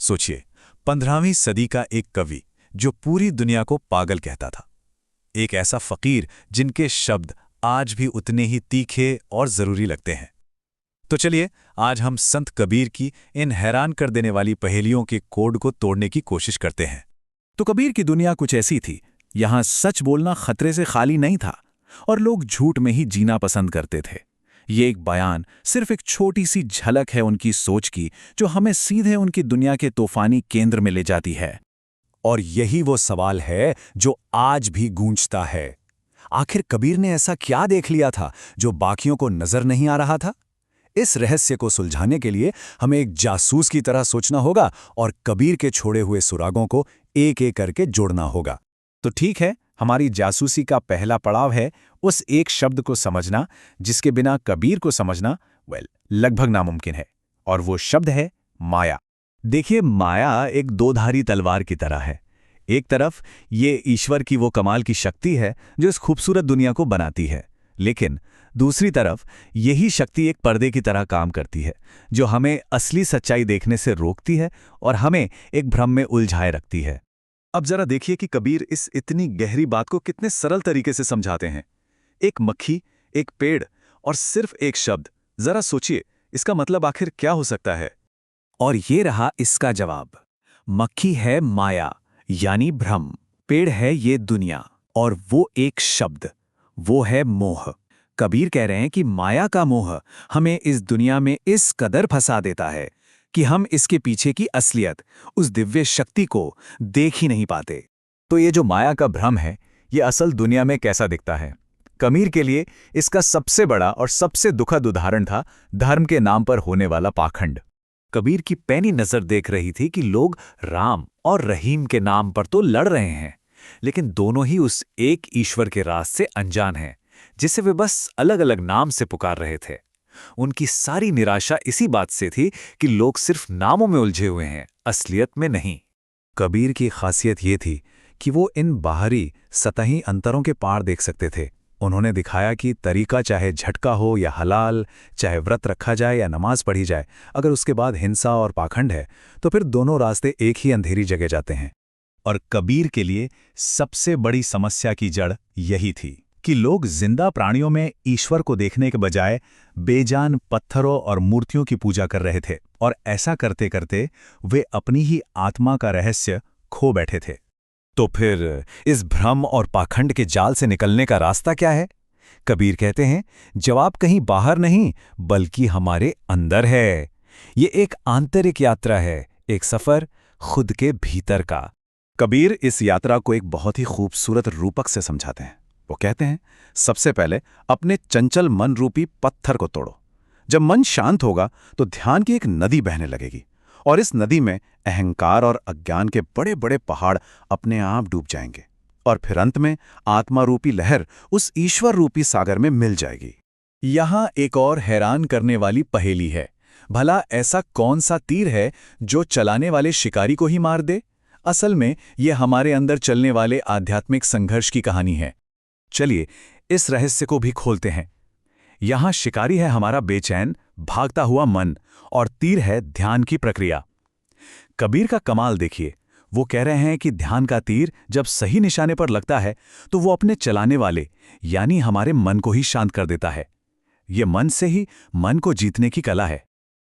सोचिए, 15वीं सदी का एक कवि जो पूरी दुनिया को पागल कहता था। एक ऐसा फकीर जिनके शब्द आज भी उतने ही तीखे और जरूरी लगते हैं। तो चलिए, आज हम संत कबीर की इन हैरान कर देने वाली पहेलियों के कोड को तोड़ने की कोशिश करते हैं। तो कबीर की दुनिया कुछ ऐसी थी। यहां सच बोलना खतरे से खाली नहीं था और लोग झूठ में ही जीना पसंद करते थे। ये एक बयान सिर्फ एक छोटी सी झलक है उनकी सोच की, जो हमें सीधे उनकी दुनिया के तूफानी केंद्र में ले जाती है। और यही वो सवाल है जो आज भी गूंजता है। आखिर कबीर ने ऐसा क्या देख लिया था जो बाकियों को नजर नहीं आ रहा था? इस रहस्य को सुलझाने के लिए हमें एक जासूस की तरह सोचना होगा और कबीर के छोड़े हुए सुरागों को एक एक करके जोड़ना होगा। तो ठीक है, हमारी जासूसी का पहला पड़ाव है उस एक शब्द को समझना जिसके बिना कबीर को समझना लगभग नामुमकिन है। और वो शब्द है माया। देखिए, माया एक दोधारी तलवार की तरह है। एक तरफ ये ईश्वर की वो कमाल की शक्ति है जो इस खूबसूरत दुनिया को बनाती है, लेकिन दूसरी तरफ यही शक्ति एक पर्दे की तरह काम करती है जो हमें असली सच्चाई देखने से रोकती है और हमें एक भ्रम में उलझाए रखती है। अब जरा देखिए कि कबीर इस इतनी गहरी बात को कितने सरल तरीके से समझाते हैं। एक मक्खी, एक पेड़ और सिर्फ एक शब्द। जरा सोचिए, इसका मतलब आखिर क्या हो सकता है? और ये रहा इसका जवाब। मक्खी है माया, यानी भ्रम। पेड़ है ये दुनिया, और वो एक शब्द, वो है मोह। कबीर कह रहे हैं कि माया का मोह हमें इस दुनिया में इस कदर फंसा देता है कि हम इसके पीछे की असलियत, उस दिव्य शक्ति को देख ही नहीं पाते। तो ये जो माया का भ्रम है, ये असल दुनिया में कैसा दिखता है? कबीर के लिए इसका सबसे बड़ा और सबसे दुखद उदाहरण था धर्म के नाम पर होने वाला पाखंड। कबीर की पैनी नजर देख रही थी कि लोग राम और रहीम के नाम पर तो लड़ रहे हैं, लेकिन दोनों ही उस एक ईश्वर के राज से अनजान हैं, जिसे वे बस अलग अलग नाम से पुकार रहे थे। उनकी सारी निराशा इसी बात से थी कि लोग सिर्फ नामों में उलझे हुए हैं, असलियत में नहीं। कबीर की खासियत ये थी कि वो इन बाहरी सतही अंतरों के पार देख सकते थे। उन्होंने दिखाया कि तरीका चाहे झटका हो या हलाल, चाहे व्रत रखा जाए या नमाज पढ़ी जाए, अगर उसके बाद हिंसा और पाखंड है तो फिर दोनों रास्ते एक ही अंधेरी जगह जाते हैं। और कबीर के लिए सबसे बड़ी समस्या की जड़ यही थी कि लोग जिंदा प्राणियों में ईश्वर को देखने के बजाय बेजान पत्थरों और मूर्तियों की पूजा कर रहे थे, और ऐसा करते करते वे अपनी ही आत्मा का रहस्य खो बैठे थे। तो फिर इस भ्रम और पाखंड के जाल से निकलने का रास्ता क्या है? कबीर कहते हैं, जवाब कहीं बाहर नहीं बल्कि हमारे अंदर है। ये एक आंतरिक यात्रा है, एक सफर खुद के भीतर का। कबीर इस यात्रा को एक बहुत ही खूबसूरत रूपक से समझाते हैं। वो कहते हैं, सबसे पहले अपने चंचल मन रूपी पत्थर को तोड़ो। जब मन शांत होगा तो ध्यान की एक नदी बहने लगेगी, और इस नदी में अहंकार और अज्ञान के बड़े बड़े पहाड़ अपने आप डूब जाएंगे, और फिर अंत में आत्मा रूपी लहर उस ईश्वर रूपी सागर में मिल जाएगी। यहां एक और हैरान करने वाली पहेली है। भला ऐसा कौन सा तीर है जो चलाने वाले शिकारी को ही मार दे? असल में यह हमारे अंदर चलने वाले आध्यात्मिक संघर्ष की कहानी है। चलिए इस रहस्य को भी खोलते हैं। यहां शिकारी है हमारा बेचैन भागता हुआ मन, और तीर है ध्यान की प्रक्रिया। कबीर का कमाल देखिए, वो कह रहे हैं कि ध्यान का तीर जब सही निशाने पर लगता है तो वो अपने चलाने वाले यानी हमारे मन को ही शांत कर देता है। ये मन से ही मन को जीतने की कला है।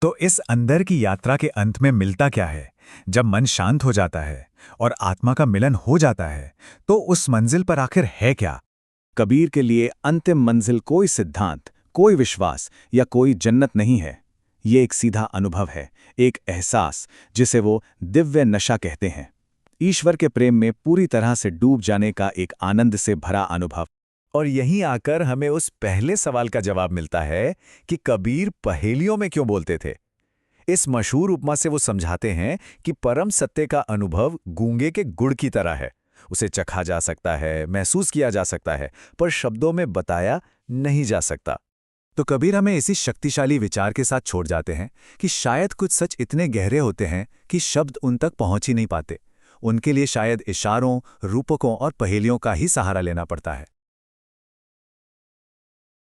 तो इस अंदर की यात्रा के अंत में मिलता क्या है? जब मन शांत हो जाता है और आत्मा का मिलन हो जाता है तो उस मंजिल पर आखिर है क्या? कबीर के लिए अंतिम मंजिल कोई सिद्धांत, कोई विश्वास या कोई जन्नत नहीं है। ये एक सीधा अनुभव है, एक एहसास जिसे वो दिव्य नशा कहते हैं। ईश्वर के प्रेम में पूरी तरह से डूब जाने का एक आनंद से भरा अनुभव। और यहीं आकर हमें उस पहले सवाल का जवाब मिलता है कि कबीर पहेलियों में क्यों बोलते थे। इस मशहूर उपमा से वो समझाते हैं कि परम सत्य का अनुभव गूंगे के गुड़ की तरह है। उसे चखा जा सकता है, महसूस किया जा सकता है, पर शब्दों में बताया नहीं जा सकता। तो कबीर हमें इसी शक्तिशाली विचार के साथ छोड़ जाते हैं कि शायद कुछ सच इतने गहरे होते हैं कि शब्द उन तक पहुंच ही नहीं पाते। उनके लिए शायद इशारों, रूपकों और पहेलियों का ही सहारा लेना पड़ता है।